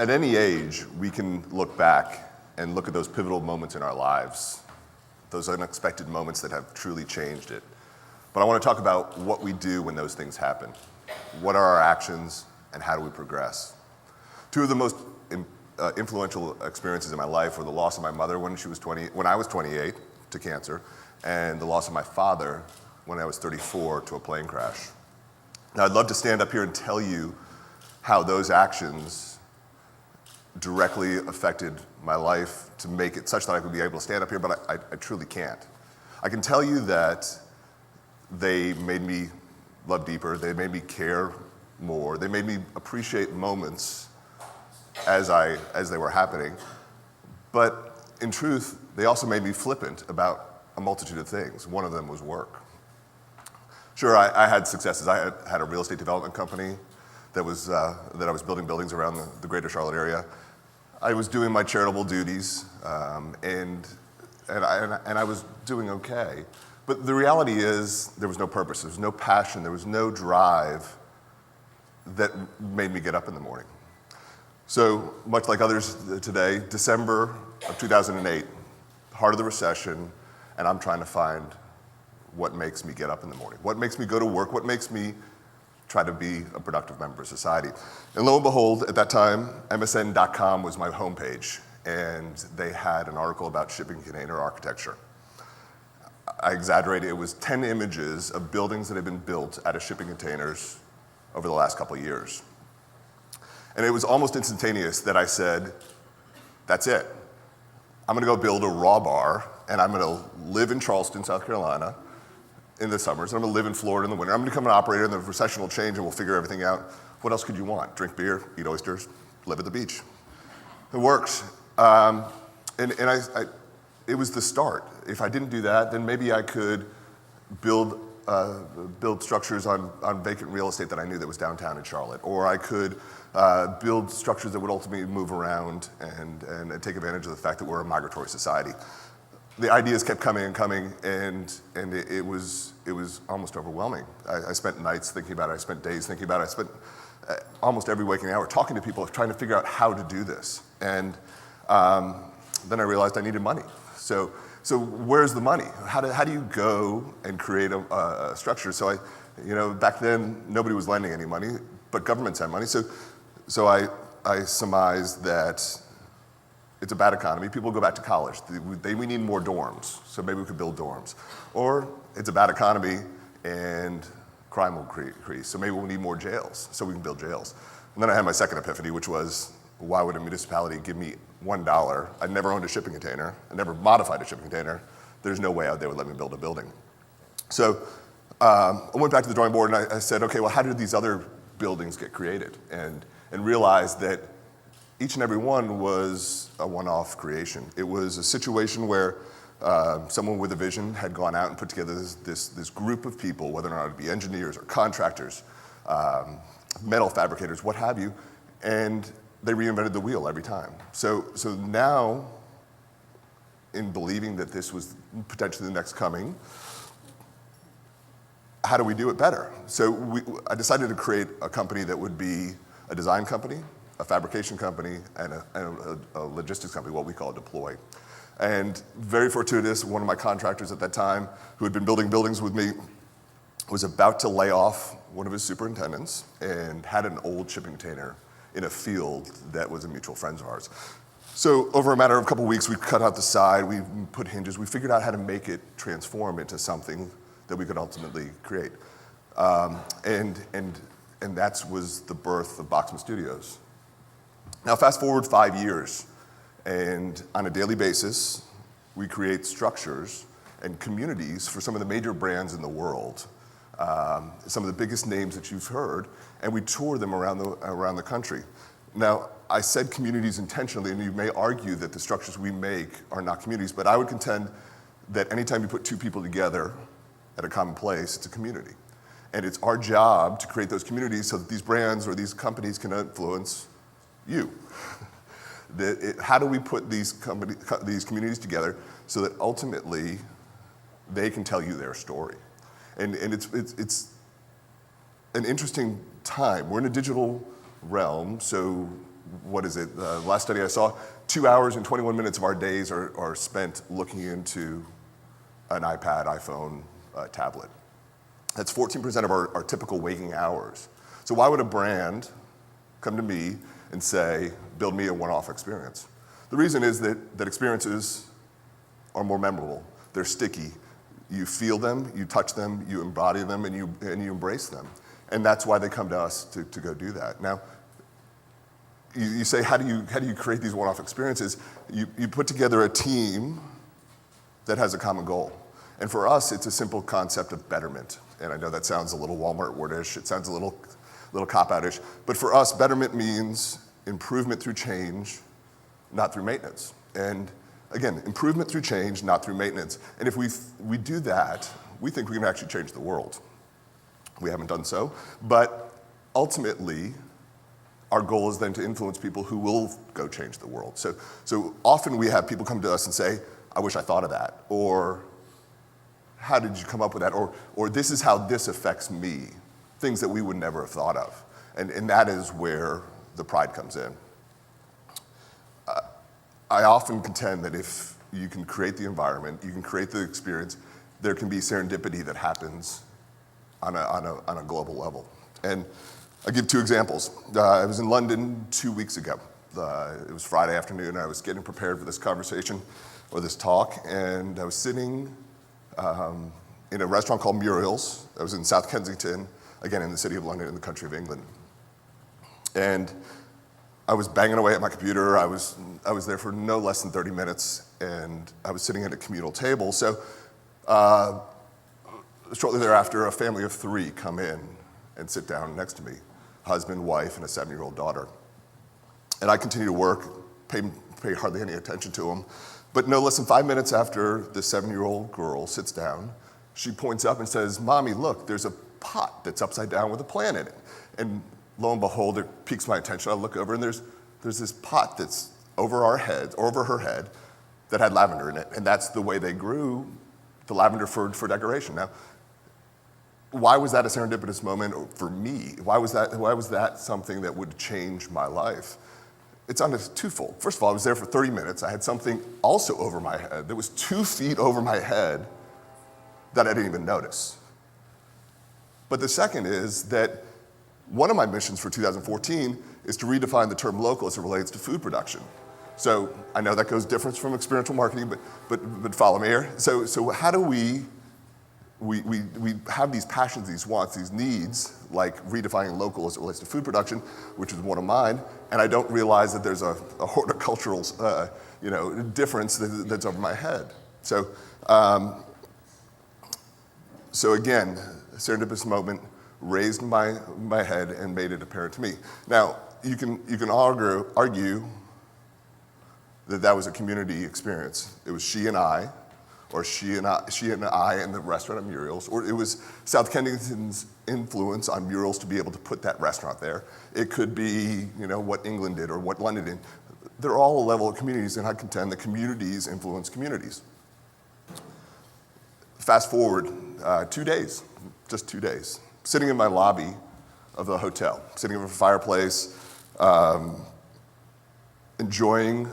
At any age, we can look back and look at those pivotal moments in our lives, those unexpected moments that have truly changed it. But I want to talk about what we do when those things happen. What are our actions, and how do we progress? Two of the most influential experiences in my life were the loss of my mother when I was 28 to cancer, and the loss of my father when I was 34 to a plane crash. Now, I'd love to stand up here and tell you how those actions directly affected my life to make it such that I could be able to stand up here, but I truly can't. I can tell you that they made me love deeper, they made me care more, they made me appreciate moments as they were happening, but in truth, they also made me flippant about a multitude of things. One of them was work. Sure, I had successes. I had a real estate development company that I was building buildings around the greater Charlotte area. I was doing my charitable duties, and I was doing okay. But the reality is there was no purpose, there was no passion, there was no drive that made me get up in the morning. So much like others today, December of 2008, heart of the recession, and I'm trying to find what makes me get up in the morning, what makes me go to work, what makes me try to be a productive member of society. And lo and behold, at that time, MSN.com was my homepage, and they had an article about shipping container architecture. I exaggerated, it was 10 images of buildings that had been built out of shipping containers over the last couple of years. And it was almost instantaneous that I said, that's it. I'm gonna go build a raw bar, and I'm gonna live in Charleston, South Carolina, in the summers, and I'm gonna live in Florida in the winter. I'm gonna become an operator, and the recession will change, and we'll figure everything out. What else could you want? Drink beer, eat oysters, live at the beach. It works. It was the start. If I didn't do that, then maybe I could build structures on vacant real estate that I knew that was downtown in Charlotte, or I could build structures that would ultimately move around and take advantage of the fact that we're a migratory society. The ideas kept coming and coming, and it was almost overwhelming. I spent nights thinking about it. I spent days thinking about it. I spent almost every waking hour talking to people, trying to figure out how to do this. And then I realized I needed money. So where's the money? How do you go and create a structure? So back then nobody was lending any money, but governments had money. So I surmised that it's a bad economy. People go back to college. We need more dorms, so maybe we could build dorms. Or it's a bad economy and crime will increase, so maybe we'll need more jails, so we can build jails. And then I had my second epiphany, which was, why would a municipality give me $1? I never owned a shipping container. I never modified a shipping container. There's no way out there would let me build a building. So I went back to the drawing board and I said, okay, well, how did these other buildings get created? And realized that each and every one was a one-off creation. It was a situation where someone with a vision had gone out and put together this group of people, whether or not it be engineers or contractors, metal fabricators, what have you, and they reinvented the wheel every time. So now, in believing that this was potentially the next coming, how do we do it better? So I decided to create a company that would be a design company, a fabrication company, and a logistics company, what we call a deploy. And very fortuitous, one of my contractors at that time, who had been building buildings with me, was about to lay off one of his superintendents and had an old shipping container in a field that was a mutual friend of ours. So over a matter of a couple of weeks, we cut out the side, we put hinges, we figured out how to make it transform into something that we could ultimately create. And that was the birth of Boxman Studios. Now fast forward 5 years, and on a daily basis, we create structures and communities for some of the major brands in the world, some of the biggest names that you've heard, and we tour them around the country. Now, I said communities intentionally, and you may argue that the structures we make are not communities, but I would contend that anytime you put two people together at a common place, it's a community. And it's our job to create those communities so that these brands or these companies can influence you. How do we put these communities together so that ultimately they can tell you their story? And it's an interesting time. We're in a digital realm, so what is it? The last study I saw, 2 hours and 21 minutes of our days are spent looking into an iPad, iPhone, tablet. That's 14% of our typical waking hours. So why would a brand come to me and say, build me a one-off experience? The reason is that experiences are more memorable. They're sticky. You feel them, you touch them, you embody them, and you embrace them. And that's why they come to us to go do that. Now, you say, how do you create these one-off experiences? You put together a team that has a common goal. And for us, it's a simple concept of betterment. And I know that sounds a little Walmart wordish, it sounds a little cop-out-ish, but for us, betterment means improvement through change, not through maintenance. And again, improvement through change, not through maintenance. And if we do that, we think we can actually change the world. We haven't done so, but ultimately, our goal is then to influence people who will go change the world. So often we have people come to us and say, I wish I thought of that, or how did you come up with that, or this is how this affects me, things that we would never have thought of. And that is where the pride comes in. I often contend that if you can create the environment, you can create the experience, there can be serendipity that happens on a global level. And I'll give two examples. I was in London 2 weeks ago. It was Friday afternoon. I was getting prepared for this conversation or this talk, and I was sitting in a restaurant called Muriel's. I was in South Kensington, again in the city of London in the country of England. And I was banging away at my computer. I was there for no less than 30 minutes, and I was sitting at a communal table. So shortly thereafter, a family of 3 come in and sit down next to me, husband, wife, and a 7-year-old daughter. And I continue to work, pay hardly any attention to them. But no less than 5 minutes after the 7-year-old girl sits down, she points up and says, Mommy, look, there's a pot that's upside down with a plant in it. And lo and behold, it piques my attention. I look over, and there's this pot that's over her head, that had lavender in it. And that's the way they grew the lavender for decoration. Now, why was that a serendipitous moment for me? Why was that something that would change my life? It's on a twofold. First of all, I was there for 30 minutes. I had something also over my head that was 2 feet over my head that I didn't even notice. But the second is that one of my missions for 2014 is to redefine the term local as it relates to food production. So I know that goes different from experiential marketing, but follow me here. So how do we have these passions, these wants, these needs, like redefining local as it relates to food production, which is one of mine, and I don't realize that there's a horticultural difference that's over my head. So again, a serendipitous moment raised my head and made it apparent to me. Now, you can argue that was a community experience. It was she and I, or she and I in the restaurant at Muriel's, or it was South Kensington's influence on Muriel's to be able to put that restaurant there. It could be, what England did or what London did. They're all a level of communities, and I contend that communities influence communities. Fast forward 2 days, just 2 days, sitting in my lobby of the hotel, sitting over a fireplace, enjoying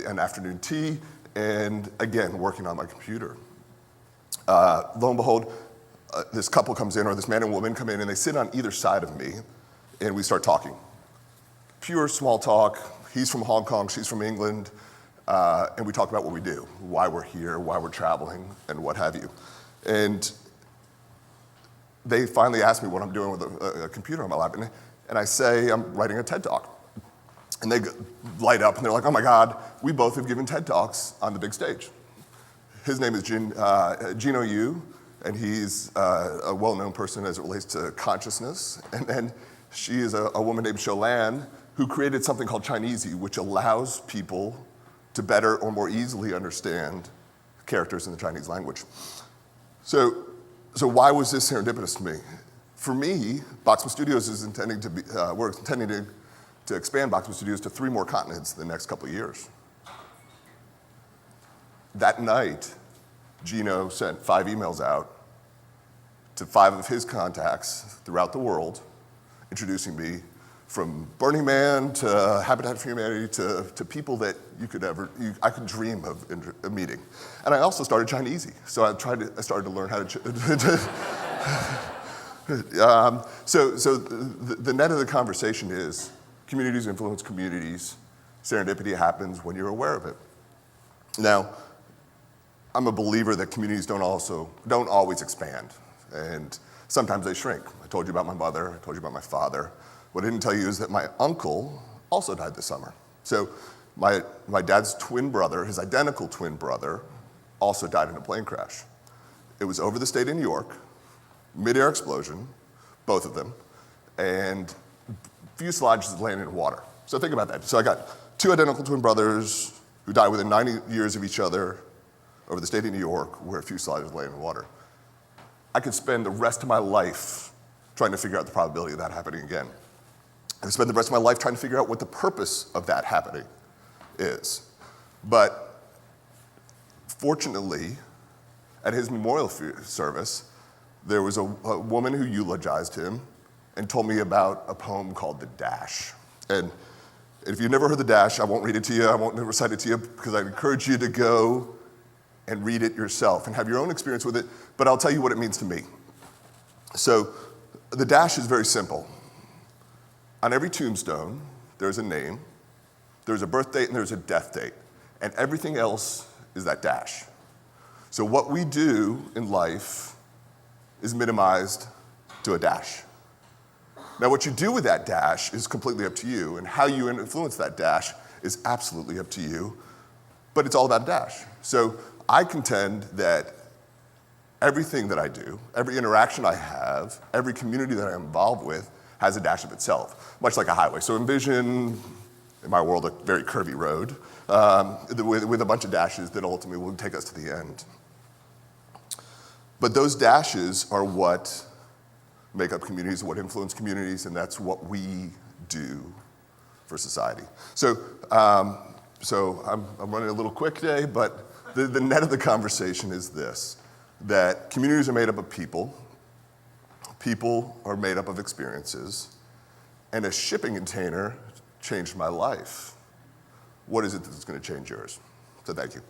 an afternoon tea, and again, working on my computer. Lo and behold, this couple comes in, or this man and woman come in, and they sit on either side of me, and we start talking. Pure small talk. He's from Hong Kong, she's from England, and we talk about what we do, why we're here, why we're traveling, and what have you. And they finally ask me what I'm doing with a computer on my lap, and I say I'm writing a TED Talk. And they light up, and they're like, oh my God, we both have given TED Talks on the big stage. His name is Gino Yu, and he's a well-known person as it relates to consciousness. And then she is a woman named Sholan, who created something called Chinesey, which allows people to better or more easily understand characters in the Chinese language. So why was this serendipitous to me? For me, Boxman Studios is intending to be, we're intending to expand Boxman Studios to 3 more continents in the next couple of years. That night, Gino sent 5 emails out to 5 of his contacts throughout the world, introducing me from Burning Man to Habitat for Humanity to people that I could dream of a meeting. And I also started Chinese. So I started to learn how to, so the net of the conversation is communities influence communities. Serendipity happens when you're aware of it. Now, I'm a believer that communities don't always expand, and sometimes they shrink. I told you about my mother, I told you about my father. What I didn't tell you is that my uncle also died this summer. So my dad's twin brother, his identical twin brother, also died in a plane crash. It was over the state of New York, mid-air explosion, both of them, and fuselages landed in water. So think about that. So I got two identical twin brothers who died within 90 years of each other over the state of New York where fuselages landed in water. I could spend the rest of my life trying to figure out the probability of that happening again. I could spend the rest of my life trying to figure out what the purpose of that happening is. But fortunately, at his memorial service, there was a woman who eulogized him and told me about a poem called The Dash. And if you've never heard The Dash, I won't read it to you, I won't recite it to you, because I encourage you to go and read it yourself and have your own experience with it, but I'll tell you what it means to me. So The Dash is very simple. On every tombstone, there's a name, there's a birth date, and there's a death date, and everything else is that dash. So what we do in life is minimized to a dash. Now, what you do with that dash is completely up to you, and how you influence that dash is absolutely up to you, but it's all about a dash. So I contend that everything that I do, every interaction I have, every community that I'm involved with has a dash of itself, much like a highway. So envision, in my world, a very curvy road with a bunch of dashes that ultimately will take us to the end. But those dashes are what make up communities, what influence communities, and that's what we do for society. So I'm running a little quick today, but the net of the conversation is this, that communities are made up of people, people are made up of experiences, and a shipping container changed my life. What is it that's going to change yours? So thank you.